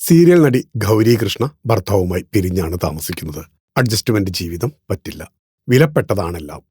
Serial നടി ഗൗരി കൃഷ്ണ ഭർത്താവുമായി പിരിഞ്ഞാണ് താമസിക്കുന്നത്. Adjustment ജീവിതം പറ്റില്ല, വിലപ്പെട്ടതാണെല്ലാം.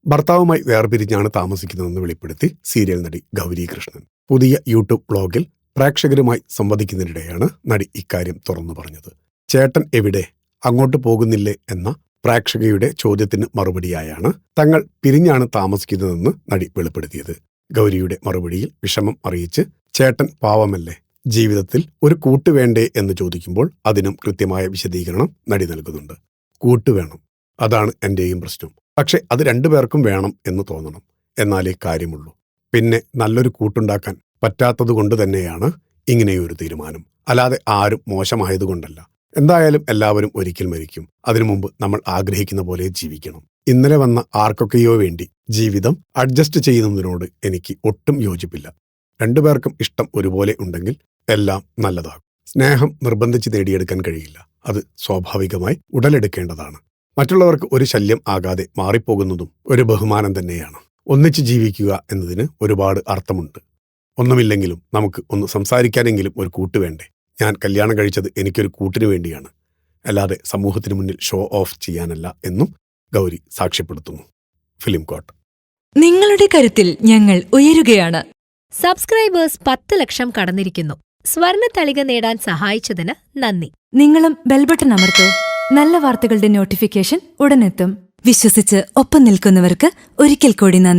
ഭർത്താവുമായി വേർപിരിഞ്ഞാണ് താമസിക്കുന്നതെന്ന് വെളിപ്പെടുത്തി സീരിയൽ നടി ഗൗരി കൃഷ്ണൻ പുതിയ യൂട്യൂബ് വ്ളോഗിൽ പ്രേക്ഷകരുമായി സംവദിക്കുന്നതിനിടെയാണ് നടി ഇക്കാര്യം തുറന്നു പറഞ്ഞത്. ചേട്ടൻ എവിടെ, അങ്ങോട്ട് പോകുന്നില്ലേ എന്ന പ്രേക്ഷകയുടെ ചോദ്യത്തിന് മറുപടിയായാണ് തങ്ങൾ പിരിഞ്ഞാണ് താമസിക്കുന്നതെന്ന് നടി വെളിപ്പെടുത്തിയത്. ഗൗരിയുടെ മറുപടിയിൽ വിഷമം അറിയിച്ച്, ചേട്ടൻ പാവമല്ലേ, ജീവിതത്തിൽ ഒരു കൂട്ട് വേണ്ടേ എന്ന് ചോദിക്കുമ്പോൾ അതിനും കൃത്യമായ വിശദീകരണം നടി നൽകുന്നുണ്ട്. കൂട്ടുവേണം, അതാണ് എന്റെയും പ്രശ്നം. പക്ഷെ അത് രണ്ടുപേർക്കും വേണം എന്ന് തോന്നണം, എന്നാലേ കാര്യമുള്ളൂ. പിന്നെ നല്ലൊരു കൂട്ടുണ്ടാക്കാൻ പറ്റാത്തതുകൊണ്ട് തന്നെയാണ് ഇങ്ങനെയൊരു തീരുമാനം, അല്ലാതെ ആരും മോശമായതുകൊണ്ടല്ല. എന്തായാലും എല്ലാവരും ഒരിക്കൽ മരിക്കും, അതിനു മുമ്പ് നമ്മൾ ആഗ്രഹിക്കുന്ന പോലെ ജീവിക്കണം. ഇന്നലെ വന്ന ആർക്കൊക്കെയോ വേണ്ടി ജീവിതം അഡ്ജസ്റ്റ് ചെയ്യുന്നതിനോട് എനിക്ക് ഒട്ടും യോജിപ്പില്ല. രണ്ടുപേർക്കും ഇഷ്ടം ഒരുപോലെ ഉണ്ടെങ്കിൽ എല്ലാം നല്ലതാകും. സ്നേഹം നിർബന്ധിച്ച് നേടിയെടുക്കാൻ കഴിയില്ല, അത് സ്വാഭാവികമായി ഉടലെടുക്കേണ്ടതാണ്. മറ്റുള്ളവർക്ക് ഒരു ശല്യം ആകാതെ മാറിപ്പോകുന്നതും ഒരു ബഹുമാനം തന്നെയാണ്. ഒന്നിച്ച് ജീവിക്കുക എന്നതിന് ഒരുപാട് അർത്ഥമുണ്ട്. ഒന്നുമില്ലെങ്കിലും നമുക്ക് ഒന്ന് സംസാരിക്കാനെങ്കിലും ഒരു കൂട്ട് വേണ്ടേ. ഞാൻ കല്യാണം കഴിച്ചത് എനിക്കൊരു കൂട്ടിനു വേണ്ടിയാണ്, അല്ലാതെ സമൂഹത്തിന് മുന്നിൽ ഷോ ഓഫ് ചെയ്യാനല്ല എന്നും ഗൗരി സാക്ഷ്യപ്പെടുത്തുന്നു. ഫിലിം കോട്ട്. നിങ്ങളുടെ കരുത്തിൽ ഞങ്ങൾ ഉയരുകയാണ്. സബ്സ്ക്രൈബേഴ്സ് 10 ലക്ഷം കടന്നിരിക്കുന്നു. സ്വർണ്ണ തളിക നേടാൻ സഹായിച്ചതിന് നന്ദി. നിങ്ങളും ബെൽബട്ടൺ അമർത്തോ. നല്ല വാർത്തകളുടെ നോട്ടിഫിക്കേഷൻ ഉടനെത്തും. വിശ്വസിച്ച് ഒപ്പം നിൽക്കുന്നവർക്ക് ഒരിക്കൽ കൂടി നന്ദി.